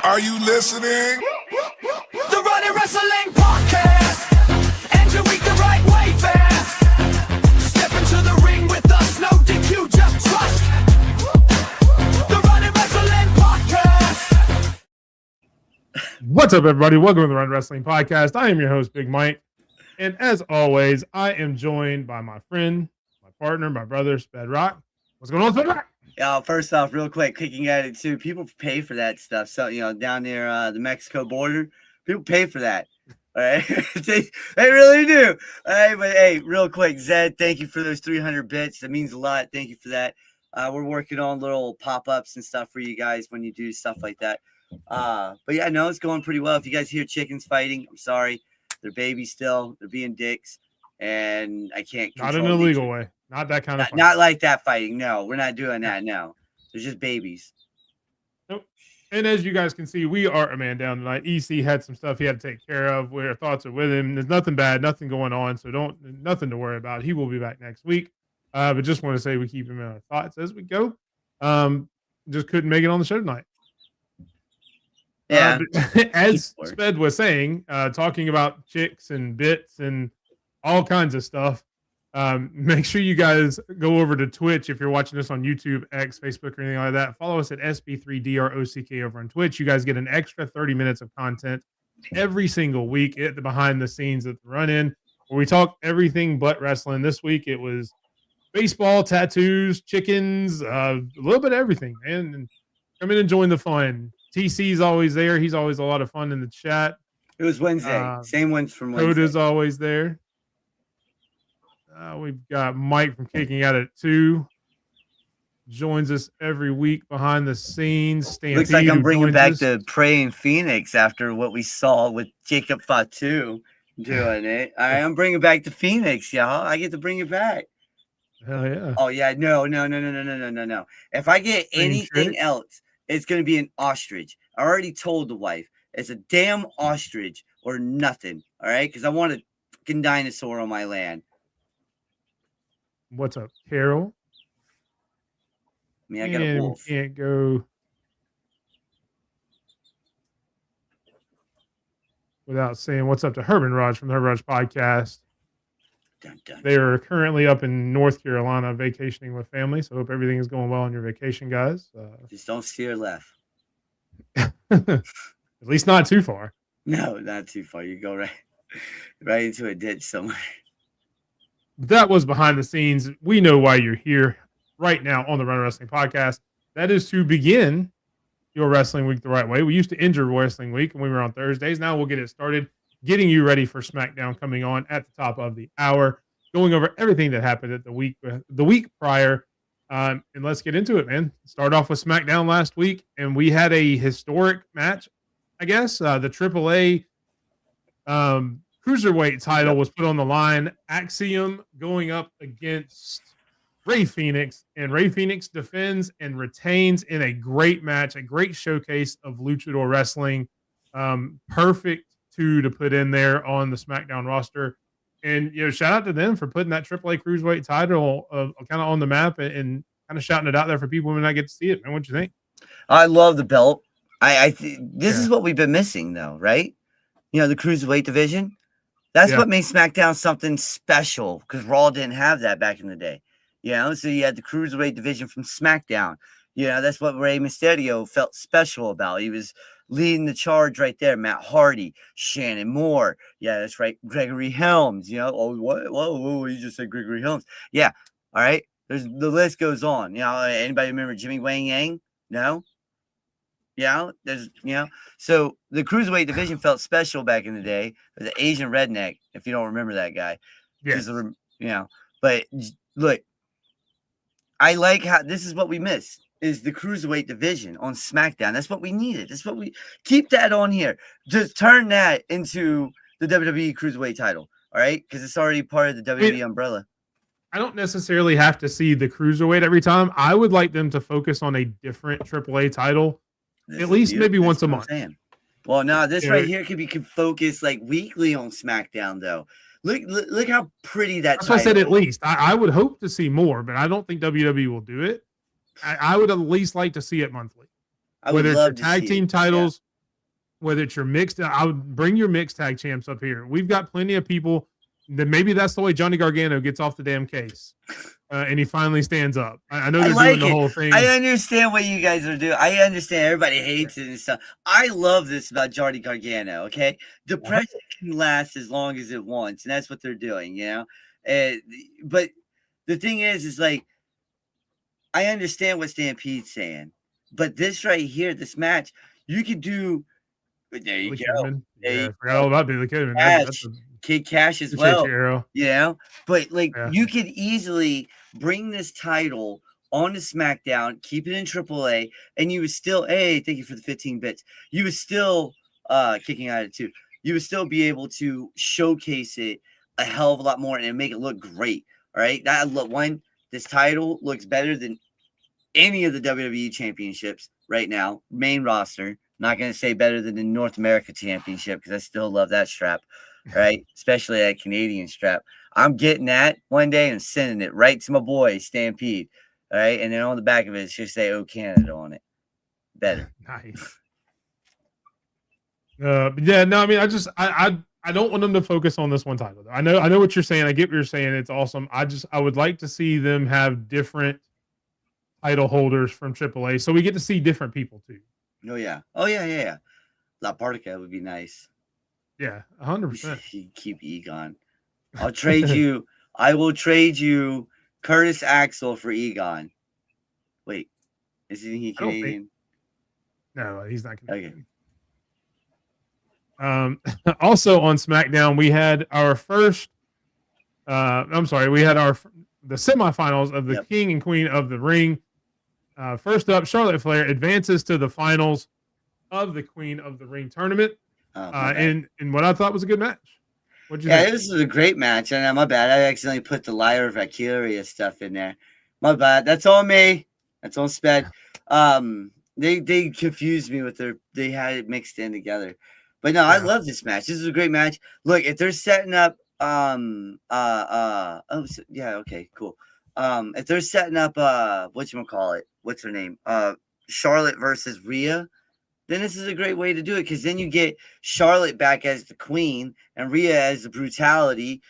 Are you listening? The Running Wrestling Podcast. End your week the right way fast. Step into the ring with us, no DQ, just trust. The Running Wrestling Podcast. What's up, everybody? Welcome to the Run Wrestling Podcast. I am your host, Big Mike. And as always, I am joined by my friend, my partner, my brother, Sped Rock. What's going on, Sped Rock? First off, real quick, kicking at it too. People pay for that stuff. So, down near the Mexico border, people pay for that. All right. they really do. All right. But hey, real quick, Zed, thank you for those 300 bits. That means a lot. Thank you for that. We're working on little pop-ups and stuff for you guys when you do stuff like that. But yeah, no, it's going pretty well. If you guys hear chickens fighting, I'm sorry. They're babies still. They're being dicks. And I can't Not in an illegal way. Not that kind of fighting. Not like that fighting. No, we're not doing that. No. They're just babies. Nope. And as you guys can see, we are a man down tonight. EC had some stuff he had to take care of. Our thoughts are with him. There's nothing bad, nothing going on. So nothing to worry about. He will be back next week. But just want to say we keep him in our thoughts as we go. Just couldn't make it on the show tonight. Yeah. As Sped was saying, talking about chicks and bits and all kinds of stuff. Make sure you guys go over to Twitch if you're watching this on YouTube, X, Facebook, or anything like that. Follow us at SB3DROCK over on Twitch. You guys get an extra 30 minutes of content every single week at the behind the scenes at the run-in, where we talk everything but wrestling. This week it was baseball, tattoos, chickens, a little bit of everything, man. And come in and join the fun. TC's always there. He's always a lot of fun in the chat. It was Wednesday. Same ones from Wednesday. Coda's always there. We've got Mike from Kicking At It too. Joins us every week behind the scenes. Stampede, looks like I'm bringing back the Praying Phoenix after what we saw with Jacob Fatu doing it. All right, I'm bringing back the Phoenix, y'all. I get to bring it back. Hell yeah. Oh, yeah. No. If I get anything else, it's going to be an ostrich. I already told the wife. It's a damn ostrich or nothing. All right? Because I want a fucking dinosaur on my land. What's up, Carol? I mean, I got a wolf. We can't go without saying what's up to Herman Raj from the Herman Raj podcast. Dun, dun. They are currently up in North Carolina vacationing with family, so hope everything is going well on your vacation, guys. Just don't steer left. At least not too far. No, not too far. You go right into a ditch somewhere. That was behind the scenes. We know why you're here right now on the Run Wrestling Podcast. That is to begin your wrestling week the right way. We used to end your wrestling week and we were on Thursdays. Now we'll get it started, getting you ready for SmackDown coming on at the top of the hour, going over everything that happened at the week prior. And let's get into it, man. Start off with SmackDown last week, and we had a historic match, I guess. The AAA Cruiserweight title was put on the line. Axiom going up against Rey Fenix, and Rey Fenix defends and retains in a great match, a great showcase of luchador wrestling. Perfect two to put in there on the SmackDown roster. And, shout out to them for putting that AAA Cruiserweight title kind of on the map and kind of shouting it out there for people who may not get to see it. Man, what you think? I love the belt. This is what we've been missing, though, right? The Cruiserweight division. That's what made SmackDown something special, because Raw didn't have that back in the day. So you had the Cruiserweight division from SmackDown. That's what Rey Mysterio felt special about. He was leading the charge right there. Matt Hardy, Shannon Moore. Yeah, that's right. Gregory Helms. Oh, what? Whoa, you just said Gregory Helms. Yeah. All right. The list goes on. Anybody remember Jimmy Wang Yang? No? So the Cruiserweight division felt special back in the day. The Asian redneck, if you don't remember that guy. Yes. But look, I like how this is what we miss is the Cruiserweight division on SmackDown. That's what we needed. That's what we keep that on here. Just turn that into the WWE Cruiserweight title. All right. Because it's already part of the WWE umbrella. I don't necessarily have to see the Cruiserweight every time. I would like them to focus on a different AAA title. At least maybe once a month. Well, no, this right here can focus like weekly on SmackDown, though. Look how pretty that's why I said at least. I would hope to see more, but I don't think WWE will do it. I would at least like to see it monthly. Whether it's the tag team titles whether it's your mixed, I would bring your mixed tag champs up here. We've got plenty of people that maybe that's the way Johnny Gargano gets off the damn case. And he finally stands up. I know they're doing the whole thing. I understand what you guys are doing. I understand everybody hates it and stuff. I love this about Johnny Gargano. Okay, depression can last as long as it wants, and that's what they're doing. But the thing is like I understand what Stampede's saying, but this right here, this match, you could do. There you go. I forgot all about Billy Kidman. Kid Cash as well. But like you could easily bring this title on to SmackDown, keep it in AAA, and you would still, hey, thank you for the 15 bits. You would still kicking out of it too. You would still be able to showcase it a hell of a lot more and make it look great. All right. This title looks better than any of the WWE championships right now, main roster. Not going to say better than the North America Championship because I still love that strap, right? Especially that Canadian strap. I'm getting that one day and sending it right to my boy, Stampede, all right? And then on the back of it, it should say, "Oh, Canada" on it. Better. Nice. Yeah, no, I mean, I don't want them to focus on this one title. I know what you're saying. I get what you're saying. It's awesome. I would like to see them have different title holders from AAA so we get to see different people too. Oh yeah. La Partica would be nice. Yeah, 100%. Keep Egon. I'll trade you. I will trade you Curtis Axel for Egon. Wait, isn't he Canadian? No, he's not Canadian. Okay. Also on SmackDown, we had our first. We had the semifinals of the King and Queen of the Ring. First up, Charlotte Flair advances to the finals of the Queen of the Ring tournament. In what I thought was a good match. What'd you think? This was a great match. And my bad. I accidentally put the Lyra Valkyria stuff in there. My bad. That's on me. That's on Sped. They confused me with they had it mixed in together. But no, I love this match. This is a great match. Look, if they're setting up okay, cool. If they're setting up whatchamacallit, what's her name? Charlotte versus Rhea, then this is a great way to do it because then you get Charlotte back as the queen and Rhea as the brutality.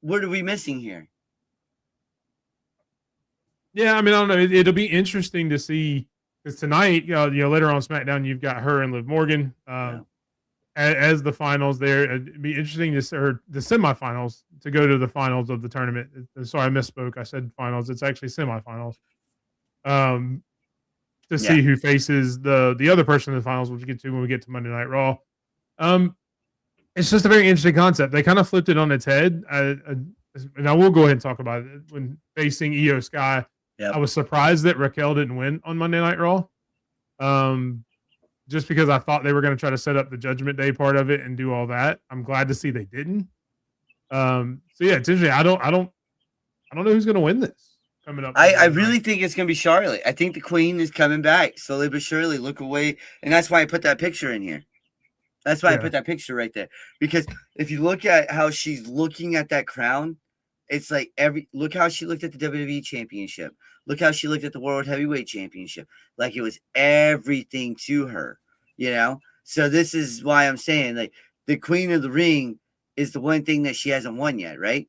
What are we missing here? Yeah, I mean, I don't know. It'll be interesting to see because tonight, later on SmackDown, you've got her and Liv Morgan as the finals there. It'd be interesting to see the semifinals to go to the finals of the tournament. Sorry, I misspoke. I said finals. It's actually semifinals. To see who faces the other person in the finals, which we'll get to when we get to Monday Night Raw. It's just a very interesting concept. They kind of flipped it on its head. And I will go ahead and talk about it. When facing Io Sky, I was surprised that Raquel didn't win on Monday Night Raw. Just because I thought they were going to try to set up the Judgment Day part of it and do all that. I'm glad to see they didn't. It's interesting. I don't know who's going to win this coming up. I really think it's going to be Charlotte. I think the Queen is coming back slowly but surely. Look away, and that's why I put that picture in here. That's why I put that picture right there because if you look at how she's looking at that crown, it's like look how she looked at the WWE Championship. Look how she looked at the World Heavyweight Championship. Like it was everything to her, So this is why I'm saying like the Queen of the Ring is the one thing that she hasn't won yet, right?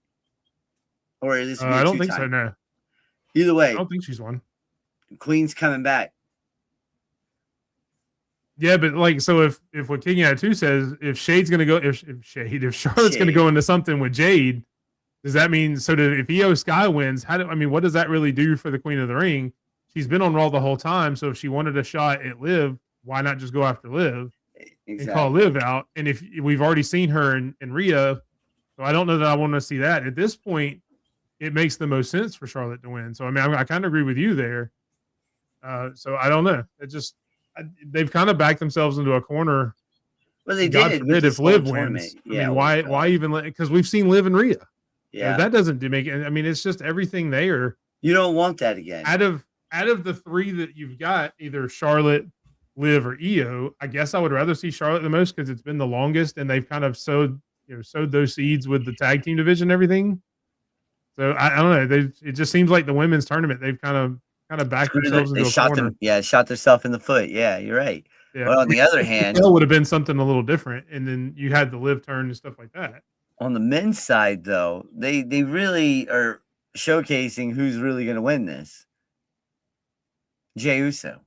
Or is this? I don't think so. No. Either way, I don't think she's won. Queen's coming back. Yeah, but so if what King Out 2 says, if Shade's gonna go, if Charlotte's gonna go into something with Jade, does that mean if Io Sky wins, what does that really do for the Queen of the Ring? She's been on Raw the whole time, so if she wanted a shot at Liv, why not just go after Liv and call Liv out? And if we've already seen her in Rhea, so I don't know that I want to see that. At this point, it makes the most sense for Charlotte to win. So I kind of agree with you there. So I don't know. They've kind of backed themselves into a corner. Well, they God did. forbid if Liv wins. Why even? Because we've seen Liv and Rhea. Yeah, that doesn't make it. It's just everything there. You don't want that again. Out of the three that you've got, either Charlotte, Liv, or Io, I guess I would rather see Charlotte the most because it's been the longest, and they've kind of sowed those seeds with the tag team division and everything. So I don't know. It just seems like the women's tournament, they've kind of backed themselves into a corner. Shot themselves in the foot. Yeah, you're right. Yeah. But on the other hand, That would have been something a little different, and then you had the live turn and stuff like that. on the men's side, though, they really are showcasing who's really going to win this. Jey Uso.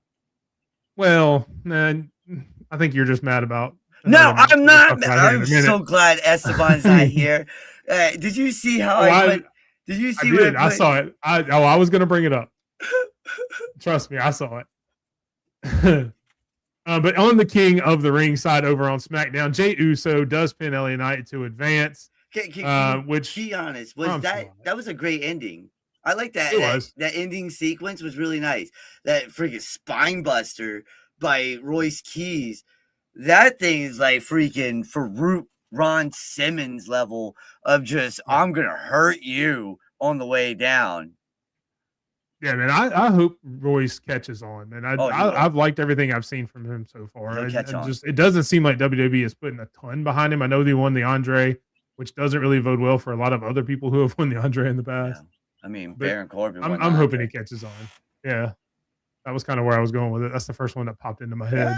Well, man, I think you're just mad about. No, another match I'm we'll not. talk about here in I'm a minute. so glad Esteban's not here. Did you see how did you see I what did. I saw it. I was going to bring it up. Trust me, I saw it. But on the King of the Ring side over on SmackDown, Jey Uso does pin LA Knight to advance. Which, be honest, was that was a great ending. I like that. It was. That ending sequence was really nice. That freaking spine buster by Royce Keys. That thing is like freaking Farouk Ron Simmons level of just I'm gonna hurt you on the way down. Yeah, man. I hope Royce catches on, man. I've liked everything I've seen from him so far. It doesn't seem like WWE is putting a ton behind him. I know they won the Andre, which doesn't really bode well for a lot of other people who have won the Andre in the past. Yeah. I mean, Baron Corbin. I'm hoping he catches on. Yeah, that was kind of where I was going with it. That's the first one that popped into my head,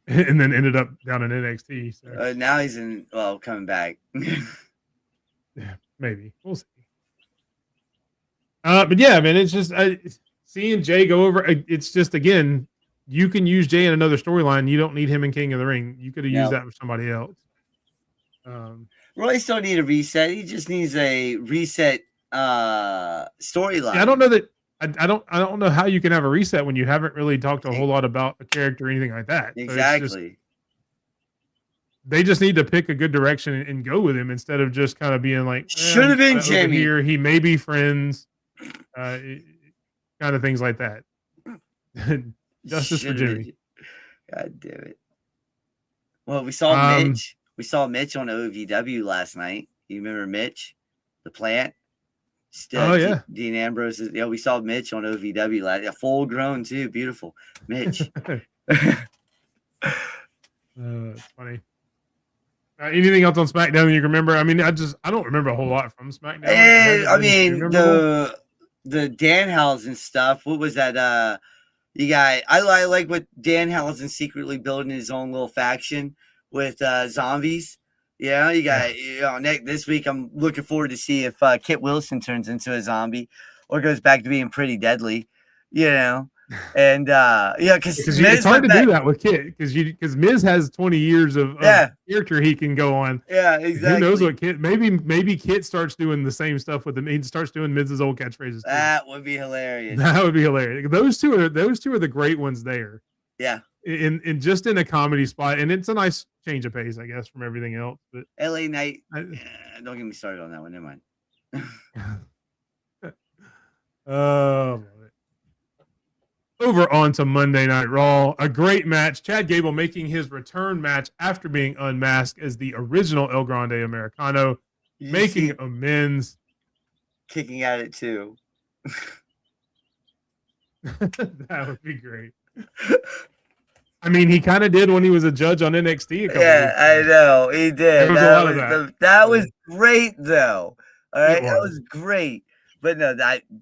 and then ended up down in NXT. So. Now he's coming back. Yeah, maybe we'll see. But yeah, man, it's just seeing Jay go over. It's just again, you can use Jay in another storyline. You don't need him in King of the Ring. You could have used that for somebody else. Royce don't need a reset. He just needs a reset storyline. Yeah, I don't know that. I don't know how you can have a reset when you haven't really talked a whole lot about a character or anything like that. Exactly. They just need to pick a good direction and go with him instead of just kind of being like should have been Jamie here. He may be friends, kind of things like that. Justice for Jimmy. God damn it. Well, we saw Mitch. We saw Mitch on OVW last night. You remember Mitch, the plant? Oh yeah, Dean Ambrose. We saw Mitch on OVW last night. Full grown too, beautiful Mitch. It's funny. Anything else on SmackDown you remember? I mean, I don't remember a whole lot from SmackDown. I mean, the Danhausen stuff. What was that? You got. I like what Danhausen secretly building his own little faction with zombies. Yeah, you got. This week I'm looking forward to see if Kit Wilson turns into a zombie or goes back to being pretty deadly. And because it's hard to do that with Kit because Miz has 20 years of character he can go on. Yeah, exactly. Who knows what Kit? Maybe Kit starts doing the same stuff with him. He starts doing Miz's old catchphrases. That would be hilarious. That would be hilarious. Those two are the great ones there. Yeah. In just in a comedy spot, and it's a nice change of pace, I guess, from everything else. But LA Knight, don't get me started on that one. Never mind. Love it. Over on to Monday Night Raw, a great match. Chad Gable making his return match after being unmasked as the original El Grande Americano, making amends. Kicking at it too. That would be great. I mean, he kind of did when he was a judge on NXT. I know he did. There was a lot of that. That was great, though. All right, that was great. But no,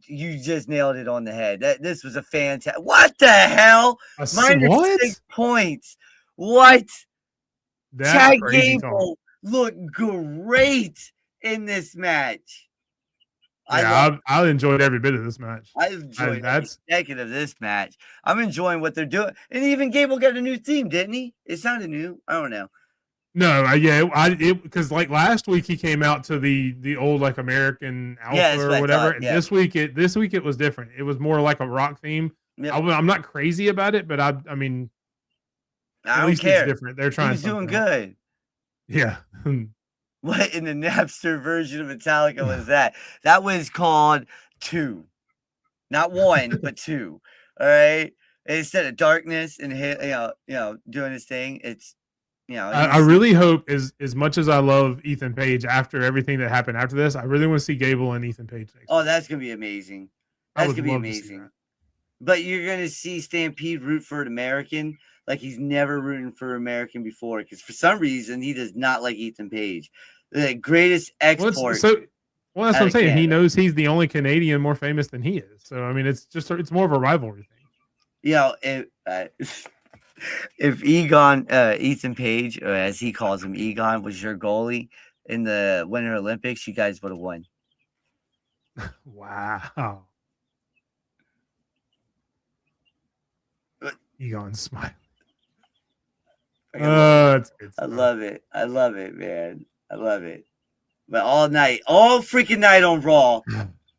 you just nailed it on the head. This was a fantastic. What the hell? Minus 6 points. What? Chad Gable looked great in this match. Yeah, I enjoyed every bit of this match. I enjoyed every second of this match. I'm enjoying what they're doing. And even Gable got a new theme, didn't he? It sounded new. I don't know. No, because like last week he came out to the old like American Alpha or whatever. And this week it was different. It was more like a rock theme. Yep. I'm not crazy about it, but I mean, at least it's different. They're trying. He's doing good. Yeah. What in the Napster version of Metallica was that? That was called 2, not 1, but 2. All right. Instead of darkness and doing his thing, it's. I really hope as much as I love Ethan Page after everything that happened after this, I really want to see Gable and Ethan Page next. Oh, that's gonna be amazing. That's gonna be amazing. But you're gonna see Stampede root for an American like he's never rooting for American before, because for some reason he does not like Ethan Page. The greatest export. That's what I'm saying. Canada. He knows he's the only Canadian more famous than he is. So I mean, it's more of a rivalry thing. If Ethan Page, or as he calls him, Egon, was your goalie in the Winter Olympics, you guys would have won. Wow. Egon smile. That's good I stuff. love it. I love it, man. I love it. But all freaking night on Raw,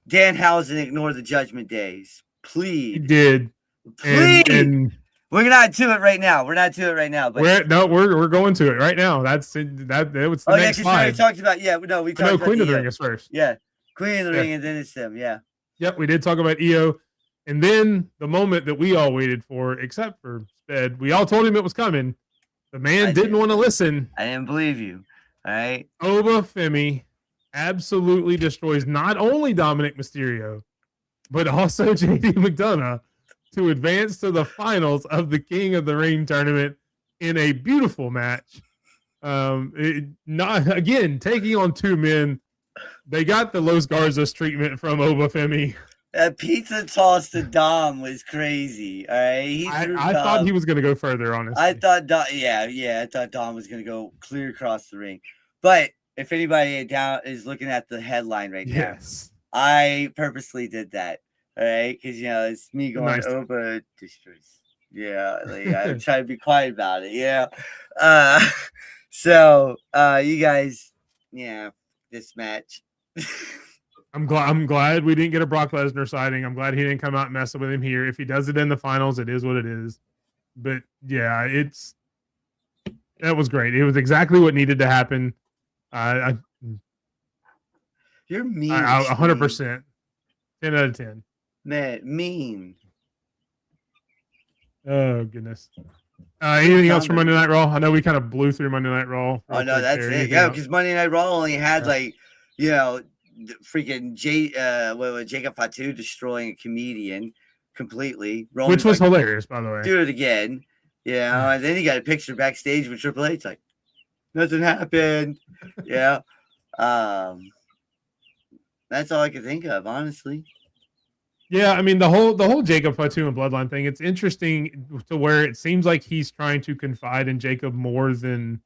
Danhausen ignored the Judgment Days. He Please. did. Please. And we're not to it right now. We're not to it right now. But we're going to it right now. That's it. That was the next we slide. already talked about we talked about Queen of the Ring is first. Yeah. Queen of the Ring, and then it's them. Yeah. Yep, we did talk about EO. And then the moment that we all waited for, except for Sped, we all told him it was coming. The man didn't want to listen. I didn't believe you. All right. Obafemi absolutely destroys not only Dominic Mysterio, but also JD McDonough to advance to the finals of the King of the Ring tournament in a beautiful match. Not again taking on two men. They got the Los Garzas treatment from Obafemi. That pizza toss to Dom was crazy. All right, I thought he was going to go further. Honestly, I thought Dom, I thought Dom was going to go clear across the ring. But if anybody down is looking at the headline right now, I purposely did that. All right, because it's me going Oba destroys. Yeah, I'm trying to be quiet about it. Yeah. So you guys, this match. I'm glad we didn't get a Brock Lesnar sighting. I'm glad he didn't come out and mess with him here. If he does it in the finals, it is what it is. But yeah, that was great. It was exactly what needed to happen. You're mean. 100%. 10 out of 10. Man, mean. Oh goodness. Anything else for Monday Night Raw? I know we kind of blew through Monday Night Raw. Oh no, that's it. Yeah, because Monday Night Raw only had freaking Jacob Fatu destroying a comedian completely, which was hilarious, by the way. Do it again, and then he got a picture backstage with Triple H, like nothing happened. Yeah, that's all I could think of, honestly. Yeah, I mean the whole Jacob Fatu and Bloodline thing. It's interesting to where it seems like he's trying to confide in Jacob more than.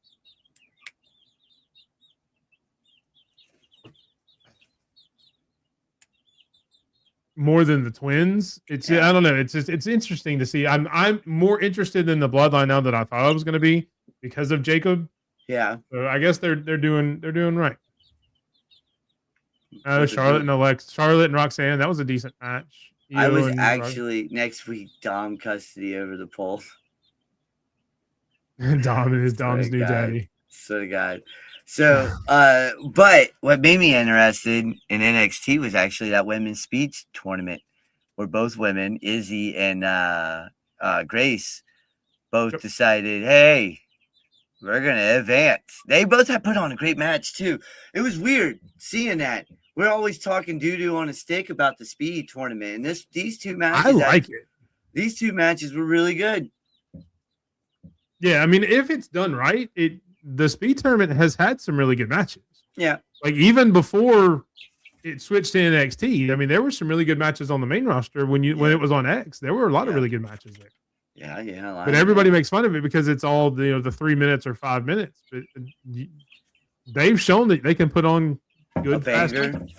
More than the twins. I don't know. It's interesting to see. I'm more interested in the Bloodline now than I thought I was going to be because of Jacob. Yeah. So I guess they're doing right. Charlotte and Roxanne. That was a decent match. I was actually next week Dom custody over the pole. Dom is Dom's new daddy. Swear to God. So, but what made me interested in NXT was actually that women's speech tournament where both women, Izzy and Grace, both decided, hey, we're going to advance. They both had put on a great match, too. It was weird seeing that. We're always talking doo-doo on a stick about the speed tournament. And these two matches. I like it. These two matches were really good. Yeah, I mean, if it's done right, the speed tournament has had some really good matches. Yeah. Like even before it switched to NXT, I mean, there were some really good matches on the main roster when it was on X. There were a lot of really good matches there. Yeah. But everybody makes fun of it because it's all the 3 minutes or 5 minutes. But they've shown that they can put on good fast matches.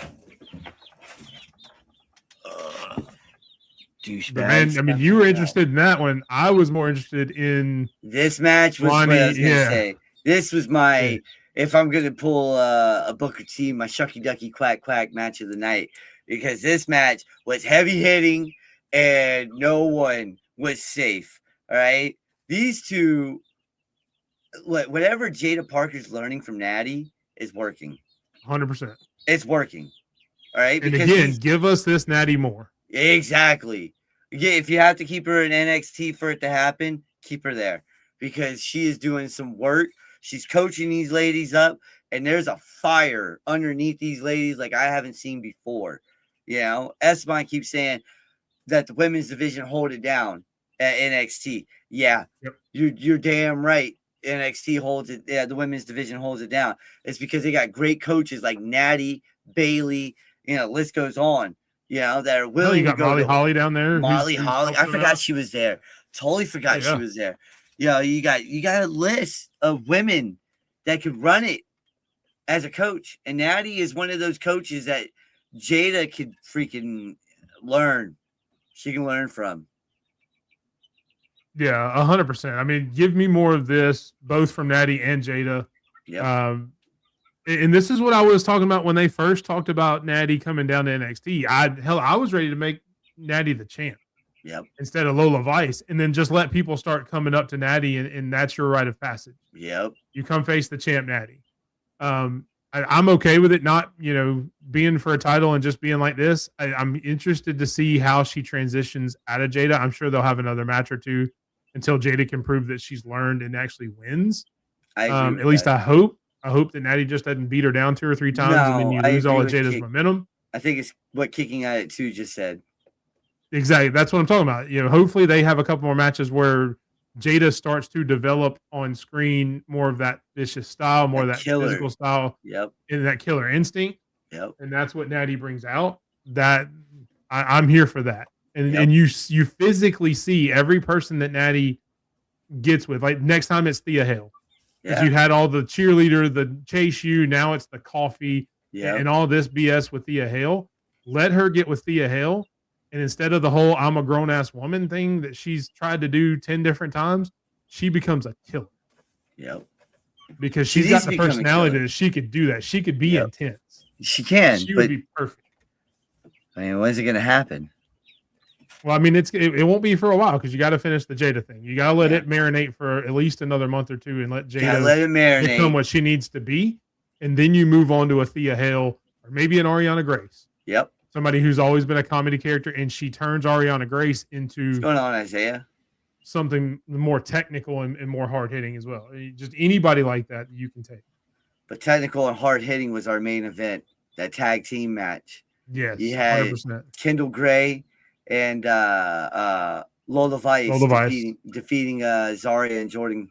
Man, I mean, you were interested in that one. I was more interested in this match. Was what I was gonna say. This was my, if I'm going to pull a Booker T, my Shucky Ducky Quack Quack match of the night, because this match was heavy hitting and no one was safe. All right. These two, whatever Jada Parker's learning from Natty is working. 100%. It's working. All right. And again, give us this Natty more. Exactly. Yeah, if you have to keep her in NXT for it to happen, keep her there because she is doing some work. She's coaching these ladies up, and there's a fire underneath these ladies like I haven't seen before. Esteban keeps saying that the women's division hold it down at NXT. Yeah, yep. You're damn right. NXT holds it. Yeah, the women's division holds it down. It's because they got great coaches like Natty, Bailey. List goes on. That are willing. You got Molly Holly down there. Molly Holly. I forgot she was there Totally forgot she yeah. was there. You got a list of women that could run it as a coach, and Natty is one of those coaches that Jada could freaking learn. She can learn from. Yeah, 100%. I mean, give me more of this, both from Natty and Jada. Yep. And this is what I was talking about when they first talked about Natty coming down to NXT. I was ready to make Natty the champ. Yep. Instead of Lola Vice, and then just let people start coming up to Natty, and that's your rite of passage. Yep. You come face the champ Natty. I'm okay with it not, being for a title and just being like this. I'm interested to see how she transitions out of Jada. I'm sure they'll have another match or two until Jada can prove that she's learned and actually wins. At least I hope. I hope that Natty just doesn't beat her down 2 or 3 times and then you lose all of Jada's momentum. I think it's what Kicking at It Too just said. Exactly. That's what I'm talking about. Hopefully they have a couple more matches where Jada starts to develop on screen more of that vicious style, more of that physical style. Yep. And that killer instinct. Yep. And that's what Natty brings out. That I'm here for that. And you physically see every person that Natty gets with. Like next time it's Thea Hale. Because you had all the cheerleader, the chase you, now it's the coffee and all this BS with Thea Hale. Let her get with Thea Hale. And instead of the whole I'm a grown-ass woman thing that she's tried to do 10 different times, she becomes a killer. Yep. Because she's got the personality that she could do that. She could be intense. She can. She would be perfect. I mean, when's it going to happen? Well, I mean, it won't be for a while because you got to finish the Jada thing. You got to let it marinate for at least another month or two and let Jada become what she needs to be. And then you move on to a Thea Hale or maybe an Ariana Grace. Yep. Somebody who's always been a comedy character, and she turns Ariana Grace into what's going on, Isaiah? Something more technical and more hard hitting as well. Just anybody like that you can take. But technical and hard hitting was our main event, that tag team match. Yes, you had 100%. Kendall Gray and Lola Vice defeating Zarya and Jordan.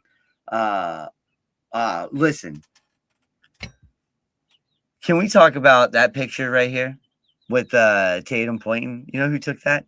Listen, can we talk about that picture right here? With Tatum pointing, you know who took that?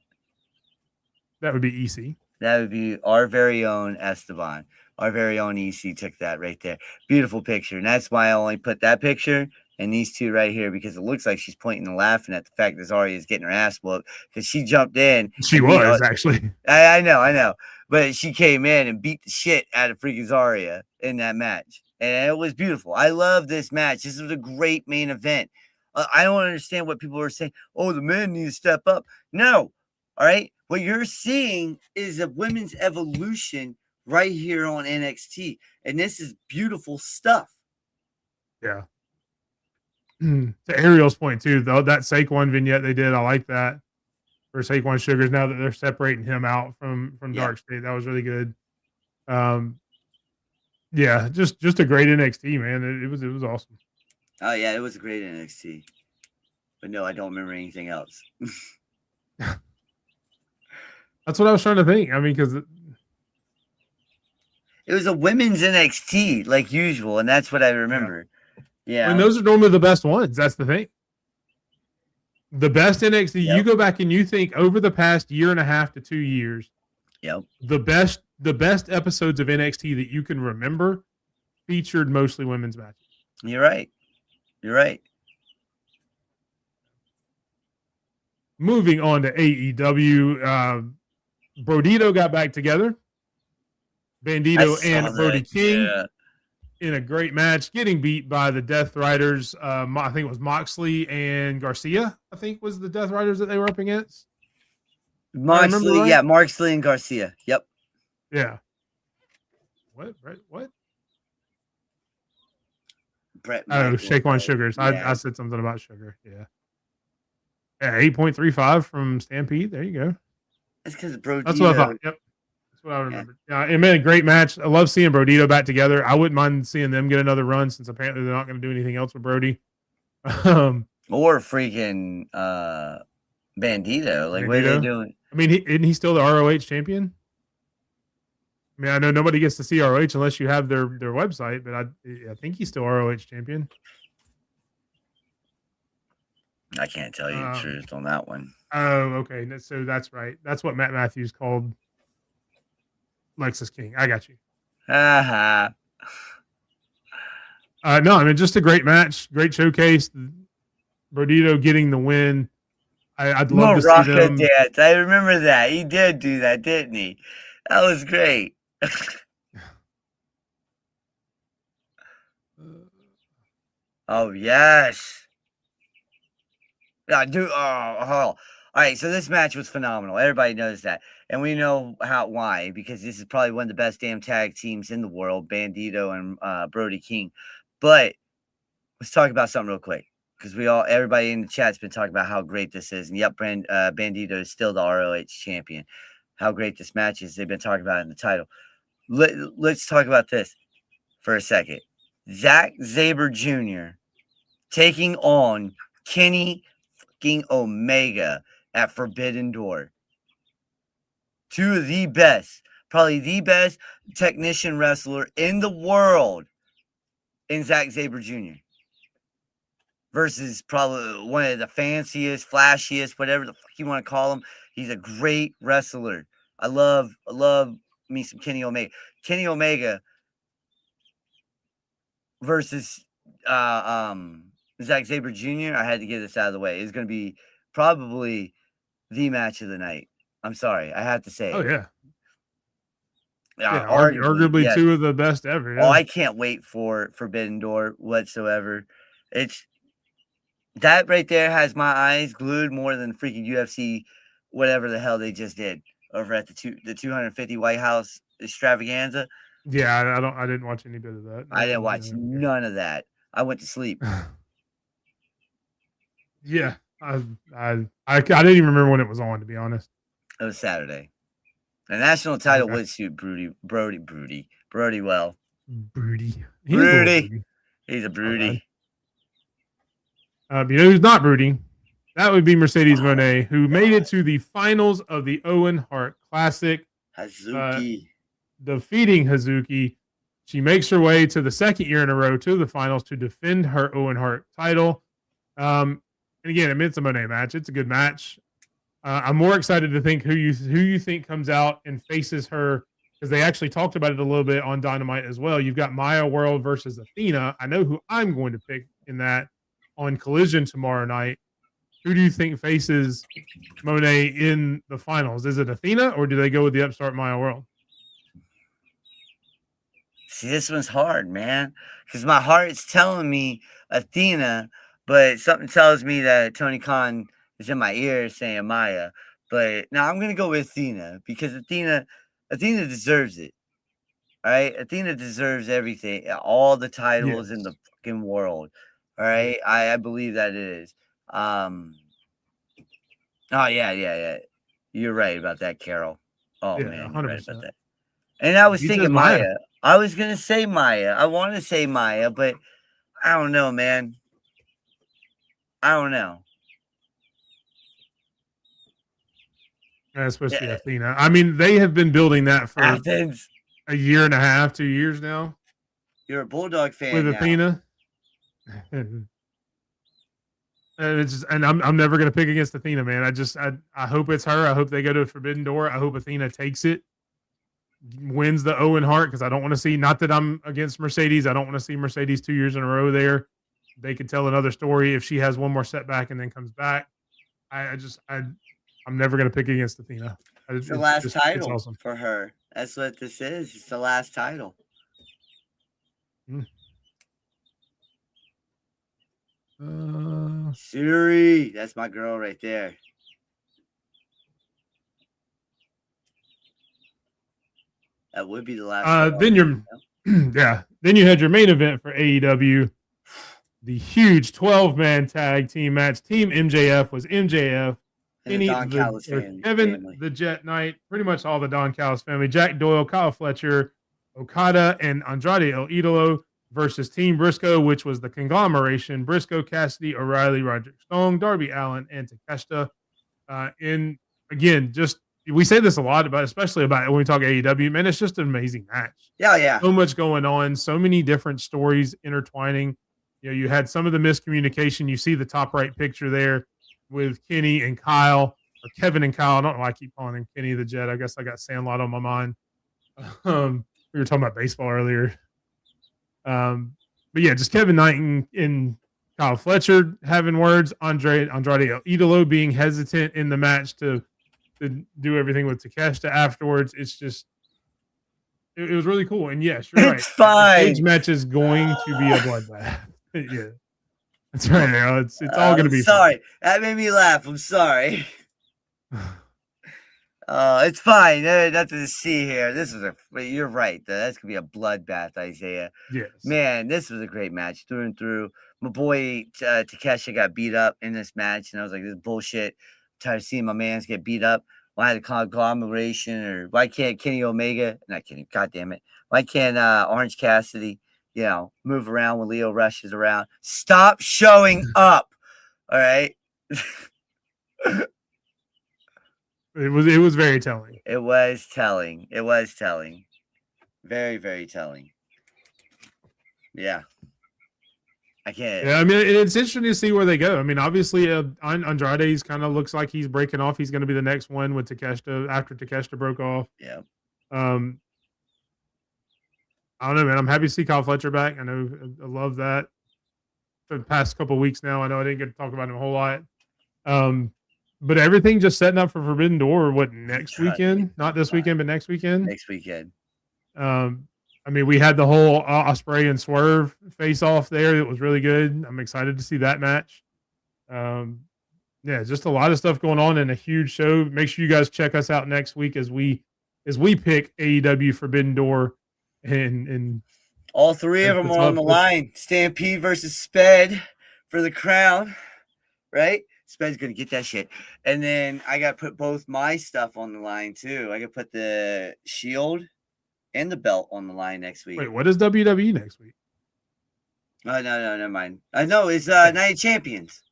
That would be EC. That would be our very own Esteban. Our very own EC took that right there. Beautiful picture. And that's why I only put that picture and these two right here, because it looks like she's pointing and laughing at the fact that Zarya is getting her ass whooped because she jumped in. She was, actually. I know. But she came in and beat the shit out of freaking Zarya in that match. And it was beautiful. I love this match. This was a great main event. I don't understand what people are saying. Oh, the men need to step up. No. All right. What you're seeing is a women's evolution right here on NXT. And this is beautiful stuff. Yeah. To Ariel's point, too, though, that Saquon vignette they did, I like that. For Saquon Sugars, now that they're separating him out from Dark State, that was really good. Yeah, just a great NXT, man. It was awesome. Oh, yeah, it was a great NXT. But no, I don't remember anything else. That's what I was trying to think. I mean, because it was a women's NXT, like usual, and that's what I remember. Yeah. And those are normally the best ones. That's the thing. The best NXT, you go back and you think over the past year and a half to 2 years, the best episodes of NXT that you can remember featured mostly women's matches. You're right. Moving on to AEW, Brodito got back together. Bandito and Brody King in a great match, getting beat by the Death Riders. I think it was Moxley and Garcia, I think was the Death Riders that they were up against. Moxley, right? Moxley and Garcia. Yep. Yeah. What? Brett. Shaquan Sugars. I said something about Sugar. Yeah. 8.35 from Stampede. There you go. That's because Brodito. That's what I thought. Yep. That's what I remember. Yeah, it made a great match. I love seeing Brodito back together. I wouldn't mind seeing them get another run since apparently they're not going to do anything else with Brody. Or freaking Bandito. Like, what are they doing? I mean, isn't he still the ROH champion? I mean, I know nobody gets to see ROH unless you have their website, but I think he's still ROH champion. I can't tell you the truth on that one. Oh, okay. So that's right. That's what Matt Matthews called Lexus King. I got you. Haha. No, I mean, just a great match, great showcase. Brodito getting the win. I'd love to see them. Dance. I remember that. He did do that, didn't he? That was great. Oh, yes. Yeah, dude. All right, so this match was phenomenal. Everybody knows that. And we know why, because this is probably one of the best damn tag teams in the world, Bandito and Brody King. But let's talk about something real quick, because everybody in the chat's been talking about how great this is. And yep, Bandito is still the ROH champion. How great this match is. They've been talking about it in the title. Let's talk about this for a second. Zack Sabre Jr. taking on Kenny fucking Omega at Forbidden Door. Two of the best, probably the best technician wrestler in the world in Zack Sabre Jr. versus probably one of the fanciest, flashiest, whatever the fuck you want to call him. He's a great wrestler. I love me some Kenny Omega. Kenny Omega versus Zack Sabre Jr. I had to get this out of the way. It's going to be probably the match of the night. I'm sorry, I have to say. Oh it. Yeah, arguably yes. Two of the best ever. Yeah. Oh, I can't wait for Forbidden Door whatsoever. It's that right there has my eyes glued more than freaking UFC, whatever the hell they just did over at the 250 White House extravaganza. Yeah, I didn't watch any bit of that. I didn't watch none of that. I went to sleep. Yeah, I didn't even remember when it was on, to be honest. It was Saturday. The national title would suit Brody well. Broody. He's a Broody. You know who's not Broody? That would be Mercedes Moné, who made it to the finals of the Owen Hart Classic. Hazuki. Defeating Hazuki. She makes her way to the second year in a row to the finals to defend her Owen Hart title. And again, it's a Moné match. It's a good match. I'm more excited to think who you think comes out and faces her, because they actually talked about it a little bit on Dynamite as well. You've got Maya World versus Athena. I know who I'm going to pick in that on Collision tomorrow night. Who do you think faces Moné in the finals? Is it Athena, or do they go with the upstart Maya World? See, this one's hard, man, because my heart is telling me Athena, but something tells me that Tony Khan is in my ear saying Maya. But now I'm going to go with Athena, because Athena deserves it. All right? Athena deserves everything, all the titles in the fucking world. All right? I believe that it is. Oh, yeah. You're right about that, Carol. Oh, Yeah, man, 100%. you're right about that. And I was You thinking said Maya. Maya. I was going to say Maya. I want to say Maya, but I don't know, man. I don't know. That's supposed to be Athena. I mean, they have been building that for Athens. a year and a half, 2 years now. You're a Bulldog fan with now. Athena. And I'm never gonna pick against Athena, man. I hope it's her. I hope they go to Forbidden Door. I hope Athena takes it, wins the Owen Hart, because I don't want to see. Not that I'm against Mercedes. I don't want to see Mercedes 2 years in a row there. They could tell another story if she has one more setback and then comes back. I'm never gonna pick against Athena. It's the last title awesome. For her. That's what this is. It's the last title. Siri, that's my girl right there. That would be the last. Then then you had your main event for AEW, the huge 12-man tag team match. Team MJF was MJF, Kevin the Jet Knight, pretty much all the Don Callis family, Jack Doyle, Kyle Fletcher, Okada, and Andrade El Idolo versus Team Briscoe, which was the conglomeration: Briscoe, Cassidy, O'Reilly, Roderick Strong, Darby Allin, and Takeshita. And again, we say this a lot about, especially about when we talk AEW, man, it's just an amazing match. Yeah. So much going on, so many different stories intertwining. You know, you had some of the miscommunication. You see the top right picture there with Kenny and Kyle, or Kevin and Kyle. I don't know why I keep calling him Kenny the Jet. I guess I got Sandlot on my mind. We were talking about baseball earlier. But yeah, just Kevin Knight and Kyle Fletcher having words. Andrade Idolo being hesitant in the match to do everything with Takeshita afterwards. It's just it was really cool. And yes, you're right. It's The cage fine. match is going to be a bloodbath. Yeah, that's right, Arrow. It's all going to I'm be sorry. That made me laugh. I'm sorry. fun. It's fine. Nothing to see here. You're right. That's gonna be a bloodbath, Isaiah. Yes. Man, this was a great match through and through. My boy Takesha got beat up in this match, and I was like, "This is bullshit." I'm tired of seeing my mans get beat up. Why the conglomeration, or why can't Kenny Omega? Not Kenny. God damn it. Why can't Orange Cassidy, move around when Leo Rush is around? Stop showing up. All right. It was very telling. It was telling. It was telling. Very, very telling. Yeah. I can't. Yeah, I mean, it's interesting to see where they go. I mean, obviously, Andrade's kind of looks like he's breaking off. He's going to be the next one with Takeshita after Takeshita broke off. Yeah. I don't know, man. I'm happy to see Kyle Fletcher back. I know I love that. For the past couple of weeks now, I know I didn't get to talk about him a whole lot. But everything just setting up for Forbidden Door. What, next weekend? Not this weekend, but next weekend. Next weekend. I mean, we had the whole Ospreay and Swerve face off there. It was really good. I'm excited to see that match. Yeah, just a lot of stuff going on and a huge show. Make sure you guys check us out next week as we pick AEW Forbidden Door and all three of them are on the line. Stampede versus Sped for the crown, right? Sped's gonna get that shit. And then I got to put both my stuff on the line too. I got to put the Shield and the belt on the line next week. Wait, what is WWE next week? Oh, no, never mind. I know it's Night of Champions.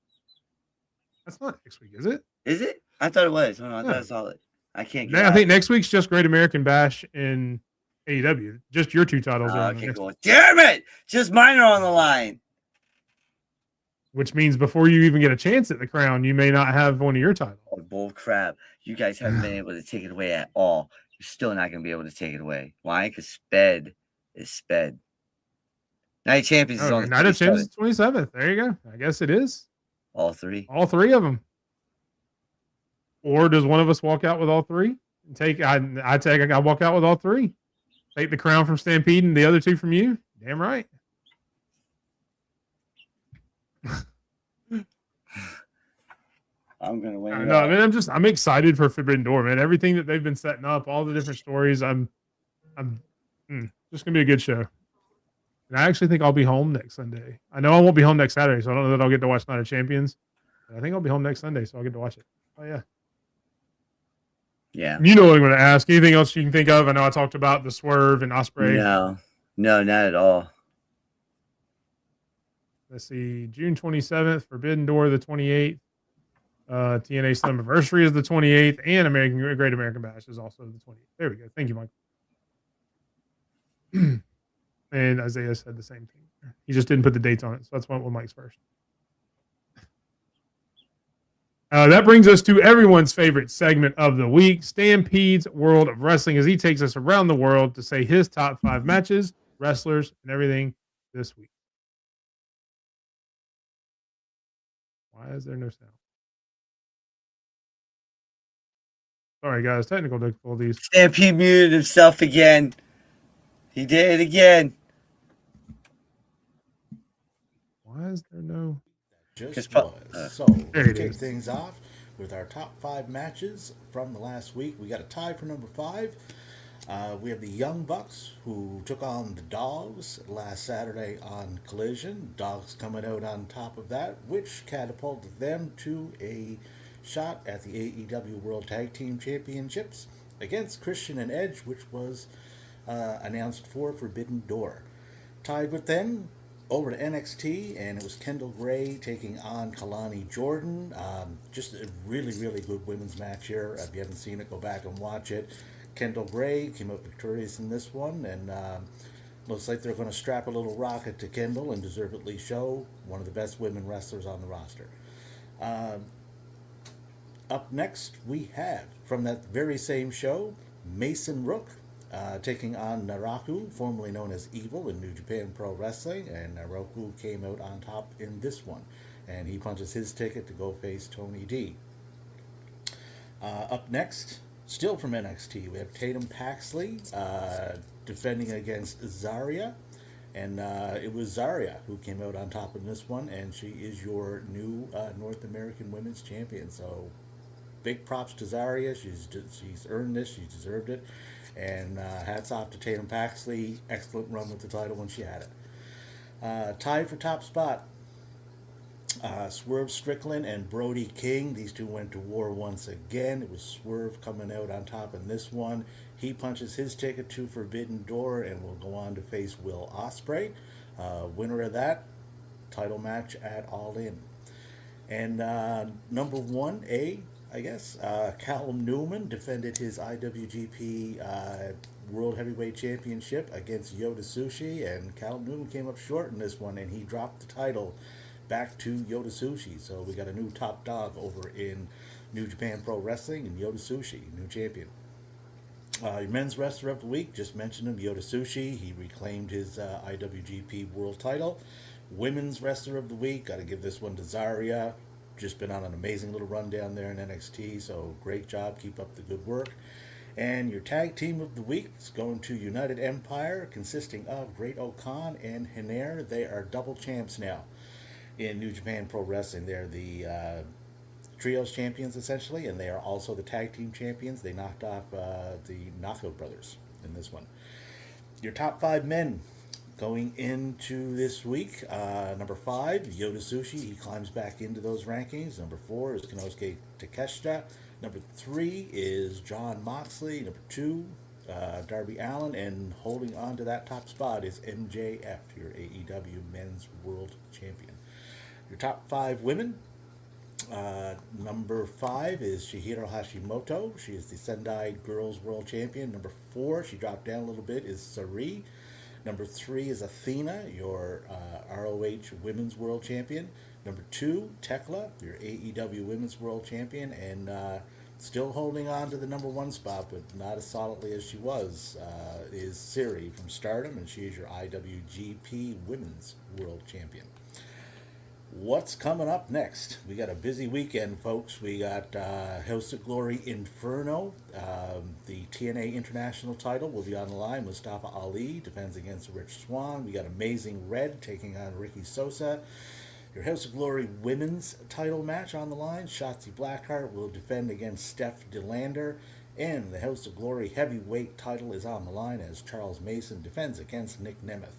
That's not next week, is it? Is it? I thought it was. I thought I saw it. I can't get I think next week's just Great American Bash in AEW. Just your two titles. Okay, cool. Damn it! Just mine are on the line. Which means before you even get a chance at the crown, you may not have one of your titles. Oh, bull crap. You guys haven't been able to take it away at all. You're still not going to be able to take it away. Why? Because Sped is Sped. Night of Champions is on the Night of Champions 27th. There you go. I guess it is. All three. All three of them. Or does one of us walk out with all three? I walk out with all three. Take the crown from Stampede and the other two from you. Damn right. I'm gonna win. No, I mean, I'm excited for Forbidden Door, man. Everything that they've been setting up, all the different stories. I'm just gonna be a good show. And I actually think I'll be home next Sunday. I know I won't be home next Saturday, so I don't know that I'll get to watch Night of Champions. But I think I'll be home next Sunday, so I'll get to watch it. Oh yeah. Yeah. You know what I'm going to ask. Anything else you can think of? I know I talked about the Swerve and Ospreay. No, not at all. Let's see. June 27th, Forbidden Door the 28th. TNA Slammiversary is the 28th, and Great American Bash is also the 28th. There we go. Thank you, Mike. And Isaiah said the same thing. He just didn't put the dates on it, so that's why Mike's first. That brings us to everyone's favorite segment of the week, Stampede's World of Wrestling, as he takes us around the world to say his top 5 matches, wrestlers, and everything this week. Why is there no sound? Sorry, guys. Technical difficulties. Stampede muted himself again. He did it again. Why is there no... Just was. So let's kick things off with our top 5 matches from the last week. We got a tie for number 5. We have the Young Bucks, who took on the Dogs last Saturday on Collision. Dogs coming out on top of that, which catapulted them to a shot at the AEW World Tag Team Championships against Christian and Edge, which was announced for Forbidden Door. Tied with them over to NXT, and it was Kendall Gray taking on Kalani Jordan. Just a really, really good women's match here. If you haven't seen it, go back and watch it. Kendall Gray came up victorious in this one, and looks like they're going to strap a little rocket to Kendall and deservedly show one of the best women wrestlers on the roster. Up next, we have, from that very same show, Mason Rook taking on Naraku, formerly known as Evil in New Japan Pro Wrestling, and Naraku came out on top in this one, and he punches his ticket to go face Tony D. Up next, still from NXT, we have Tatum Paxley defending against Zarya, and it was Zarya who came out on top in this one, and she is your new North American Women's Champion. So big props to Zarya. She's earned this. She deserved it. And hats off to Tatum Paxley. Excellent run with the title when she had it. Tied for top spot. Swerve Strickland and Brody King. These two went to war once again. It was Swerve coming out on top in this one. He punches his ticket to Forbidden Door and will go on to face Will Ospreay. Winner of that, title match at All In. And number 1A, I guess, Callum Newman defended his IWGP World Heavyweight Championship against Yota Tsuji, and Callum Newman came up short in this one, and he dropped the title back to Yota Tsuji. So we got a new top dog over in New Japan Pro Wrestling, and Yota Tsuji, new champion. Your men's wrestler of the week, just mentioned him, Yota Tsuji. He reclaimed his IWGP World title. Women's wrestler of the week, got to give this one to Zarya. Just been on an amazing little run down there in NXT, so great job. Keep up the good work. And your tag team of the week is going to United Empire, consisting of Great Okan and Hinair. They are double champs now in New Japan Pro Wrestling. They're the trios champions, essentially, and they are also the tag team champions. They knocked off the Knockout Brothers in this one. Your top 5 men going into this week. Number 5, Yota Tsuji. He climbs back into those rankings. Number 4 is Konosuke Takeshita. Number 3 is John Moxley. Number 2, Darby Allin. And holding on to that top spot is MJF, your AEW Men's World Champion. Your top 5 women. Number 5 is Chihiro Hashimoto. She is the Sendai Girls World Champion. Number 4, she dropped down a little bit, is Sari. Number 3 is Athena, your ROH Women's World Champion. Number 2, Tekla, your AEW Women's World Champion. And still holding on to the number 1 spot, but not as solidly as she was, is Siri from Stardom, and she is your IWGP Women's World Champion. What's coming up next? We got a busy weekend, folks. We got House of Glory Inferno. The TNA International title will be on the line. Mustafa Ali defends against Rich Swann. We got Amazing Red taking on Ricky Sosa. Your House of Glory Women's title match on the line. Shotzi Blackheart will defend against Steph DeLander. And the House of Glory Heavyweight title is on the line as Charles Mason defends against Nick Nemeth.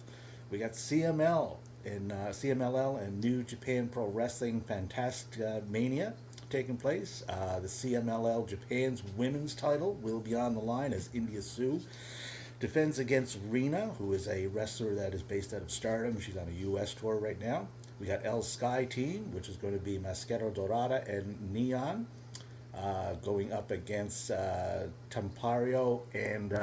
We got CMLL and New Japan Pro Wrestling Fantastic Mania taking place. The CMLL Japan's women's title will be on the line as India Sue defends against Rena, who is a wrestler that is based out of Stardom. She's on a U.S. tour right now. We got El Sky Team, which is going to be Masquero Dorada and Neon, going up against Tempario and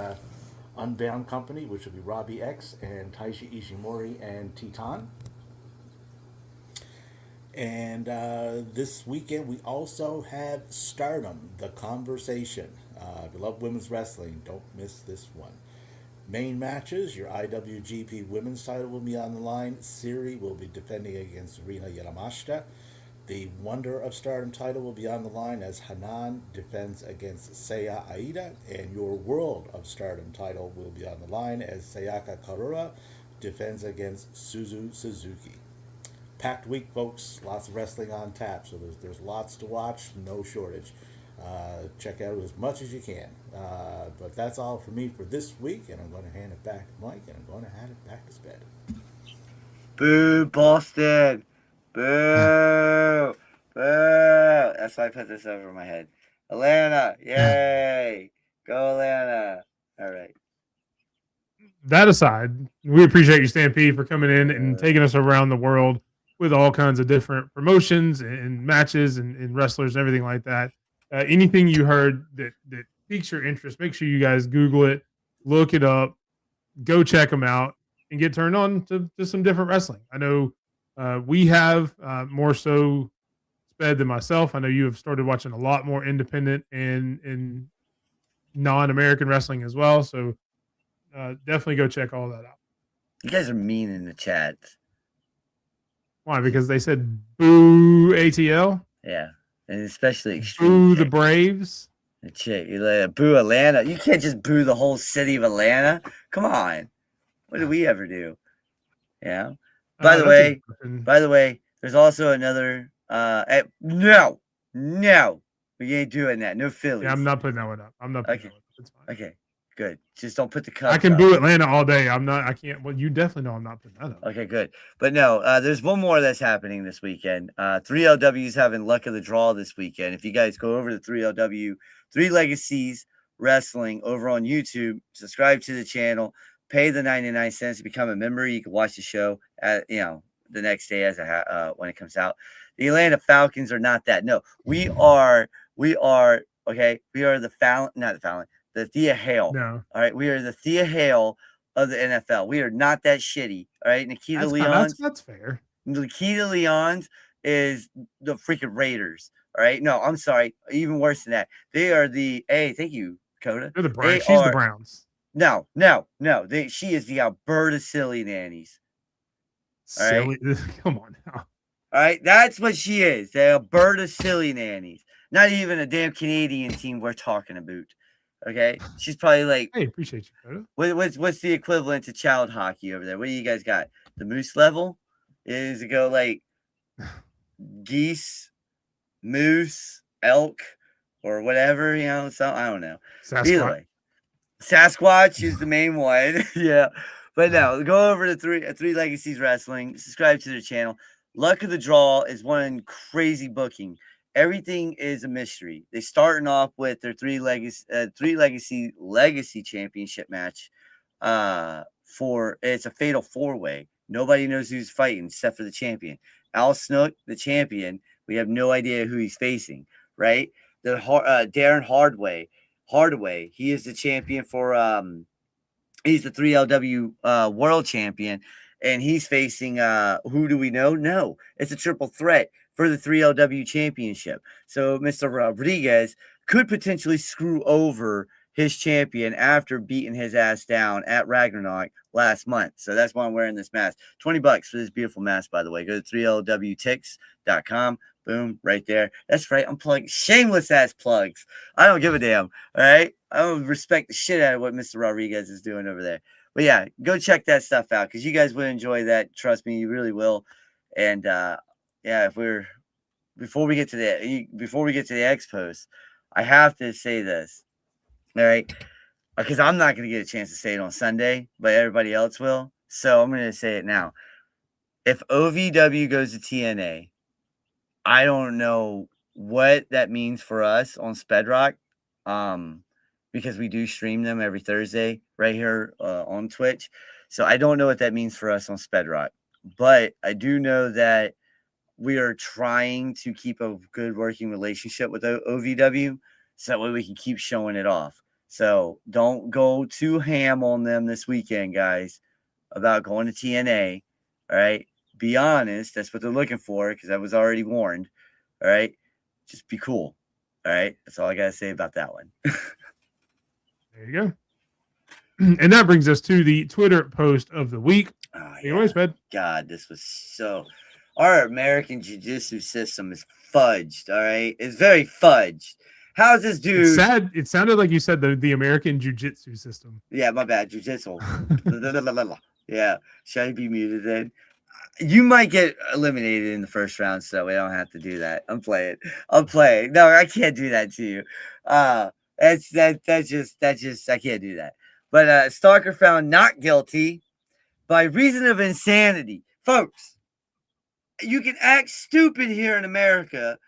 Unbound Company, which will be Robbie X and Taishi Ishimori and Titan. And this weekend we also have Stardom, The Conversation. If you love women's wrestling, don't miss this one. Main matches, your IWGP Women's title will be on the line. Siri will be defending against Rina Yamashita. The Wonder of Stardom title will be on the line as Hanan defends against Seiya Aida, and your World of Stardom title will be on the line as Sayaka Karura defends against Suzu Suzuki. Packed week, folks. Lots of wrestling on tap, so there's lots to watch, no shortage. Check out as much as you can. But that's all for me for this week, and I'm going to hand it back to Mike, and I'm going to hand it back to Sped. Boo, Boston! Boo! Boo! That's why I put this over my head. Atlanta! Yay! Go Atlanta! All right. That aside, we appreciate you, Stampede, for coming in and taking us around the world with all kinds of different promotions and matches and wrestlers and everything like that. Anything you heard that piques your interest, make sure you guys Google it, look it up, go check them out, and get turned on to some different wrestling. I know we have more so Sped than myself. I know you have started watching a lot more independent and non-American wrestling as well. So definitely go check all that out. You guys are mean in the chat. Why? Because they said boo ATL. Yeah, and especially extreme. Boo the chick. Braves. The chick, you like boo Atlanta. You can't just boo the whole city of Atlanta. Come on, what did we ever do? Yeah. By the way, there's also another. No, we ain't doing that. No Phillies. Yeah, I'm not putting that one up. I'm not. Okay. It's fine. Okay. Good. Just don't put the Cubs. I can up. boo Atlanta all day. I'm not. I can't. Well, you definitely know I'm not putting that up. Okay, good. But no, there's one more that's happening this weekend. 3LW is having luck of the draw this weekend. If you guys go over to 3LW, Three Legacies Wrestling over on YouTube, subscribe to the channel, pay the 99 cents to become a member. You can watch the show at the next day as when it comes out. The Atlanta Falcons are not that. No, we are okay. We are the Thea Hale. No. All right. We are the Thea Hale of the NFL. We are not that shitty. All right. Nikita Leon. That's fair. Nikita Leon's is the freaking Raiders. All right. No, I'm sorry. Even worse than that. They are thank you, Coda. They're the Browns. She's the Browns. No. She is the Alberta Silly Nannies. Silly. Right? Come on now. All right. That's what she is. The Alberta Silly Nannies. Not even a damn Canadian team we're talking about. Okay, she's probably like, hey, appreciate you. What's the equivalent to child hockey over there? What do you guys got? The moose level is it go like geese, moose, elk, or whatever, so I don't know. Sasquatch. Either way, Sasquatch is the main one. Yeah, but no, go over to Three Legacies Wrestling, subscribe to their channel. Luck of the Draw is one crazy booking. Everything is a mystery. They starting off with their Three Legacy Championship match. It's a fatal 4-way. Nobody knows who's fighting except for the champion. Al Snook, the champion. We have no idea who he's facing. Right? The Darren Hardaway. He is the champion for. He's the 3LW world champion, and he's facing. Who do we know? No, it's a triple threat for the 3LW championship. So Mr. Rodriguez could potentially screw over his champion after beating his ass down at Ragnarok last month. So that's why I'm wearing this mask. $20 for this beautiful mask, by the way. Go to 3lwtix.com. Boom, right there. That's right. I'm plugging shameless ass plugs. I don't give a damn. All right. I don't respect the shit out of what Mr. Rodriguez is doing over there. But yeah, go check that stuff out because you guys would enjoy that. Trust me, you really will. And yeah, before we get to the expos, I have to say this, all right? Because I'm not going to get a chance to say it on Sunday, but everybody else will. So I'm going to say it now. If OVW goes to TNA, I don't know what that means for us on Spedrock, because we do stream them every Thursday right here on Twitch. So I don't know what that means for us on Spedrock, but I do know that we are trying to keep a good working relationship with OVW so that way we can keep showing it off. So don't go too ham on them this weekend, guys, about going to TNA. All right. Be honest. That's what they're looking for because I was already warned. All right. Just be cool. All right. That's all I got to say about that one. There you go. And that brings us to the Twitter post of the week. Oh, yeah. Anyways, man. God, this was so... Our American Jiu-Jitsu system is fudged, all right? It's very fudged. How's this dude... It's sad. It sounded like you said the American Jiu-Jitsu system. Yeah, my bad. Jiu-Jitsu. Yeah. Should I be muted then? You might get eliminated in the first round, so we don't have to do that. I'm playing. No, I can't do that to you. That's just I can't do that. But Stalker found not guilty by reason of insanity. Folks, you can act stupid here in America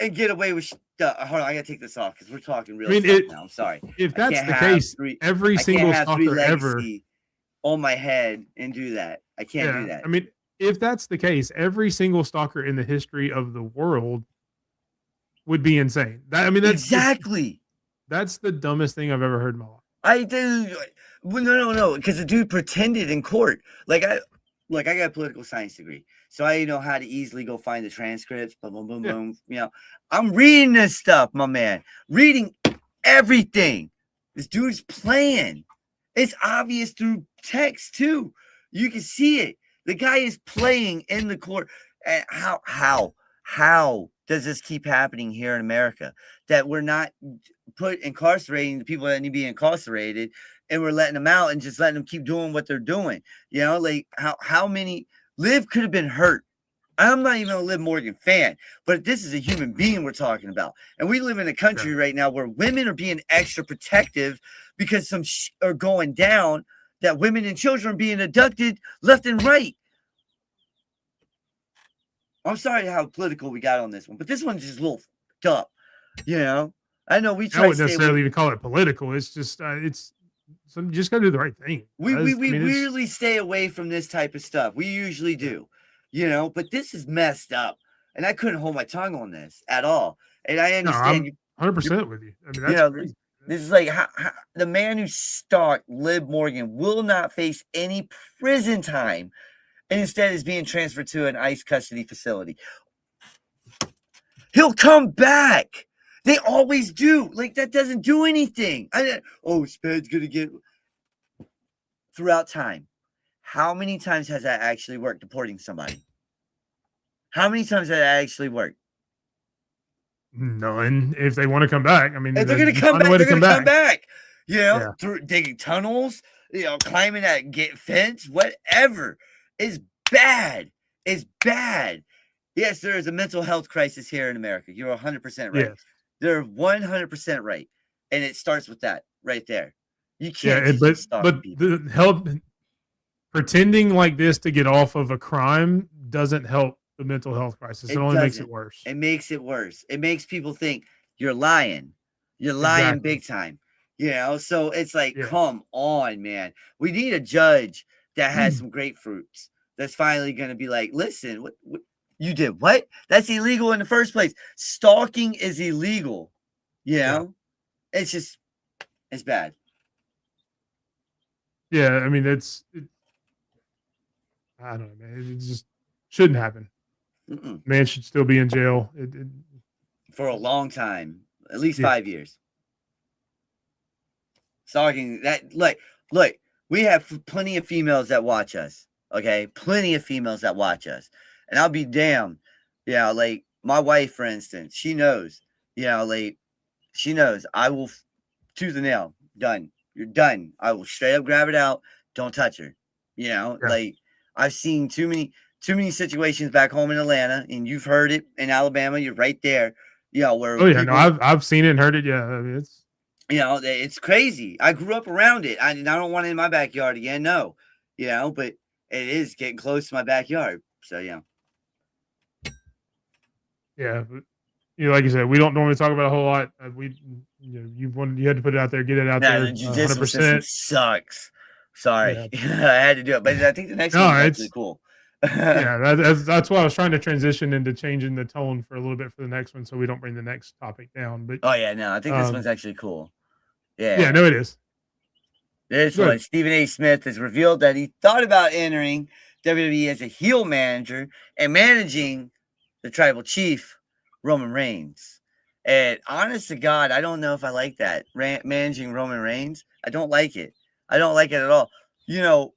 and get away with hold on, I gotta take this off because we're talking real stuff now. I'm sorry. If that's the case, every single stalker ever on my head and do that. I can't do that. I mean, if that's the case, every single stalker in the history of the world would be insane. That's exactly. That's the dumbest thing I've ever heard in my life. I do. Well, no, because the dude pretended in court. I got a political science degree, so I know how to easily go find the transcripts. Boom, boom, boom. I'm reading this stuff, my man. Reading everything. This dude's playing. It's obvious through text too. You can see it. The guy is playing in the court. And how does this keep happening here in America? That we're not incarcerating the people that need to be incarcerated, and we're letting them out and just letting them keep doing what they're doing. You know, like how many Liv could have been hurt. I'm not even a Liv Morgan fan, but this is a human being we're talking about. And we live in a country right now where women are being extra protective because some are going down, that women and children are being abducted left and right. I'm sorry how political we got on this one, but this one's just a little fucked up. You know, I know we try. I wouldn't necessarily even call it political. It's just you just gotta do the right thing. We really stay away from this type of stuff. We usually do, you know, but this is messed up, and I couldn't hold my tongue on this at all. And I understand you 100% with you. I mean, that's crazy. This is like how the man who stalked Liv Morgan will not face any prison time, and instead is being transferred to an ICE custody facility. He'll come back. They always do. Like, that doesn't do anything. Spad's gonna get throughout time. How many times has that actually worked, deporting somebody? How many times has that actually worked? None. If they want to come back, I mean, if they're going to come back, they're going to come back. You know, through digging tunnels, you know, climbing that fence, whatever. Is bad. It's bad. Yes, there is a mental health crisis here in America. You're 100% right. Yes. They're 100% right, and it starts with that right there. You can't. But the help pretending like this to get off of a crime doesn't help the mental health crisis. It only makes it worse. It makes it worse. It makes people think you're lying. You're lying big time. You know, so it's like, come on, man. We need a judge that has some grapefruits. That's finally going to be like, listen, what you did? What? That's illegal in the first place. Stalking is illegal. You know, it's bad. Yeah, I mean, I don't know, man. It just shouldn't happen. Man should still be in jail for a long time, at least 5 years. Stalking that, look, we have plenty of females that watch us. Okay, plenty of females that watch us, and I'll be damned. Yeah, like my wife, for instance, she knows. Yeah, like she knows. I will tooth and nail. Done. You're done. I will straight up grab it out. Don't touch her. You know, like I've seen too many situations back home in Atlanta, and you've heard it in Alabama. You're right there. You know, where I've seen it and heard it. Yeah, I mean, it's it's crazy. I grew up around it. I don't want it in my backyard again. No, you know, but it is getting close to my backyard. So yeah. Yeah, but like you said, we don't normally talk about a whole lot. You had to put it out there, get it out there. The judicial system sucks. Sorry, I had to do it, but I think the next one is actually cool. that's why I was trying to transition into changing the tone for a little bit for the next one, so we don't bring the next topic down. But I think this one's actually cool. Yeah, no, it is. This one, Stephen A. Smith has revealed that he thought about entering WWE as a heel manager and managing the tribal chief, Roman Reigns. And honest to God, I don't know if I like that. Managing Roman Reigns, I don't like it. I don't like it at all. You know,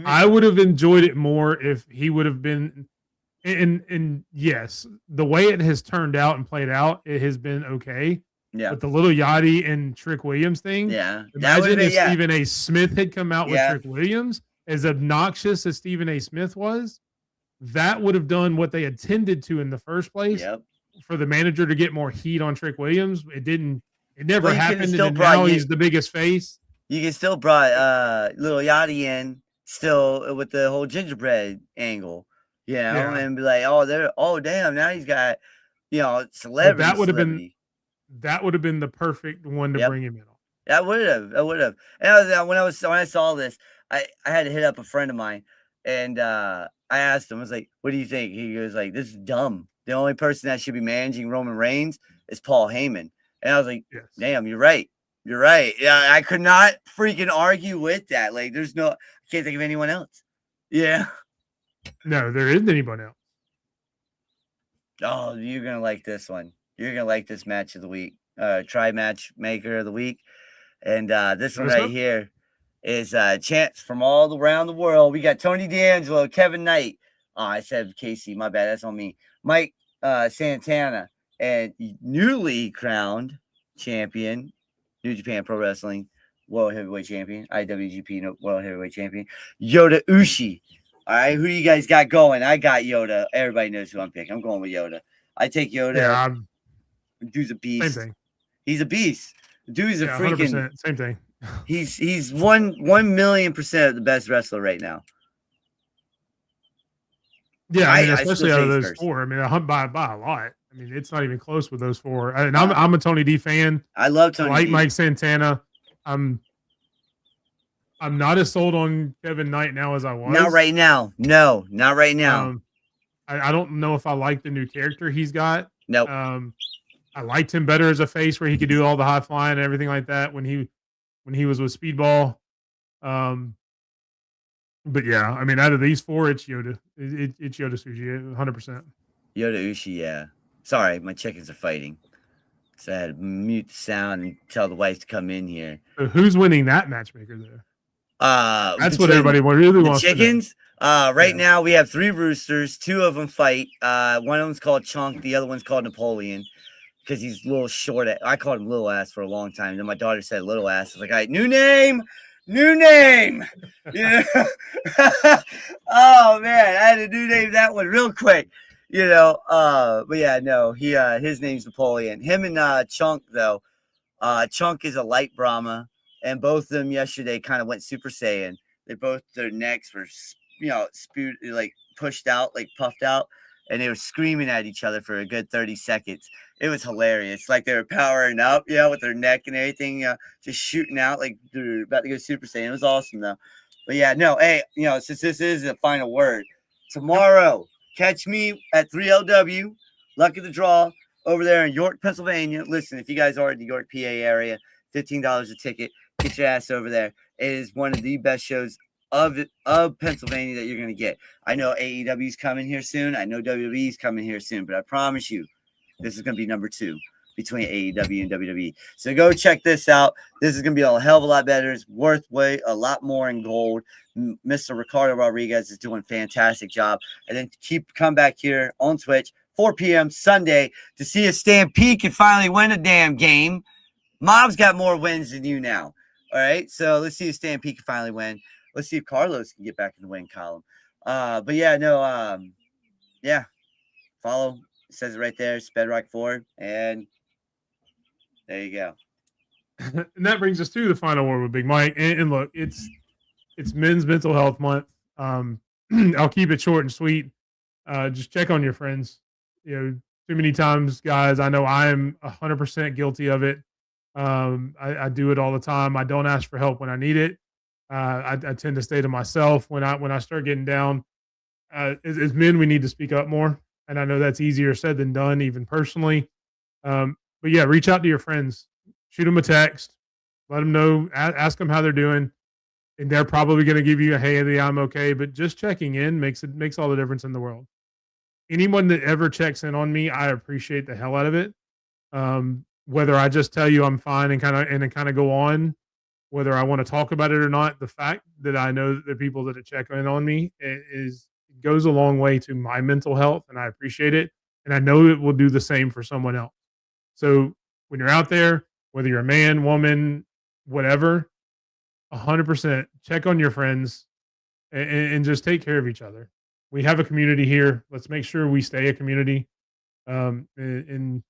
I would have enjoyed it more if he would have been. And yes, the way it has turned out and played out, it has been okay. Yeah. But the Little Yachty and Trick Williams thing. Yeah. Imagine if Stephen A. Smith had come out with Trick Williams, as obnoxious as Stephen A. Smith was. That would have done what they intended to in the first place. Yep. For the manager to get more heat on Trick Williams. It didn't. It never happened. And now he's the biggest face. You can still brought Little Yachty in still with the whole gingerbread angle, you know, and be like, damn, now he's got, celebrity. That would have been the perfect one to bring him in on. That would have. And when I saw this, I had to hit up a friend of mine, and I asked him, I was like, "What do you think?" He goes like, "This is dumb. The only person that should be managing Roman Reigns is Paul Heyman." And I was like, "Damn, you're right. You're right." Yeah, I could not freaking argue with that. Like, I can't think of anyone else. Yeah. No, there isn't anyone else. Oh, you're gonna like this one. You're gonna like this match of the week. Matchmaker of the week. And this one What's right up? here is chants from all around the world. We got Tony D'Angelo, Kevin Knight. Oh, I said Casey, my bad. That's on me. Mike Santana, and newly crowned champion, New Japan Pro Wrestling World Heavyweight Champion, IWGP World Heavyweight Champion, Yoda Ushi. All right, who you guys got going? I got Yoda. Everybody knows who I'm picking. I'm going with Yoda. I take Yoda. Yeah, Dude's a same beast. thing. He's a beast. Dude's a Yeah, freaking 100%. Same thing. He's 1,000,000% the best wrestler right now. Yeah, I mean, I especially still out of say those first. four. I mean, I hunt by a lot. I mean, it's not even close with those four. And I'm a Tony D fan. I love I Tony. like D. Mike Santana. I'm not as sold on Kevin Knight now as I was. Not right now. No, not right now. I don't know if I like the new character he's got. Nope. I liked him better as a face where he could do all the high flying and everything like that when he was with Speedball. But yeah, I mean, out of these four, it's Yoda. It's Yoda Suji, 100%. Yoda Ushi, yeah. Sorry, my chickens are fighting. So I had to mute the sound and tell the wife to come in here. So who's winning that matchmaker there? That's what everybody really wants chickens? to know. Right now, we have 3 roosters. 2 of them fight. One of them's called Chunk. The other one's called Napoleon because he's a little short. I called him Little Ass for a long time. Then my daughter said Little Ass. I was like, all right, new name. Yeah. Oh, man. I had to new name that one real quick. But yeah, no, his name's Napoleon. Him and Chunk, though. Chunk is a light Brahma. And both of them yesterday kind of went Super Saiyan. Their necks were, spewed, like pushed out, like puffed out, and they were screaming at each other for a good 30 seconds. It was hilarious. Like they were powering up, with their neck and everything, just shooting out like they're about to go Super Saiyan. It was awesome though. But yeah, no, hey, since this is the final word, tomorrow, catch me at 3LW, Luck of the Draw, over there in York, Pennsylvania. Listen, if you guys are in the York, PA area, $15 a ticket. Get your ass over there. It is one of the best shows of Pennsylvania that you're going to get. I know AEW's coming here soon. I know WWE's coming here soon. But I promise you, this is going to be number 2 between AEW and WWE. So go check this out. This is going to be a hell of a lot better. It's worth a lot more in gold. Mr. Ricardo Rodriguez is doing a fantastic job. And then come back here on Twitch, 4 p.m. Sunday to see if Stampede can finally win a damn game. Mob's got more wins than you now. All right, so let's see if Stampede can finally win. Let's see if Carlos can get back in the win column. But yeah, no, follow. It says it right there, Spedrock 4, and there you go. And that brings us to the final word with Big Mike. And look, it's Men's Mental Health Month. I'll keep it short and sweet. Just check on your friends. Too many times, guys, I know I am 100% guilty of it. I do it all the time. I don't ask for help when I need it. I tend to stay to myself when I start getting down. As men, we need to speak up more. And I know that's easier said than done, even personally. But yeah, reach out to your friends, shoot them a text, let them know, ask them how they're doing. And they're probably going to give you a, hey, I'm okay. But just checking in makes all the difference in the world. Anyone that ever checks in on me, I appreciate the hell out of it. Whether I just tell you I'm fine and kind of go on, whether I want to talk about it or not, the fact that I know that the people that check in on me goes a long way to my mental health, and I appreciate it. And I know it will do the same for someone else. So when you're out there, whether you're a man, woman, whatever, 100% check on your friends and just take care of each other. We have a community here. Let's make sure we stay a community. And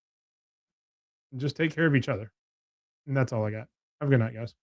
just take care of each other. And that's all I got. Have a good night, guys.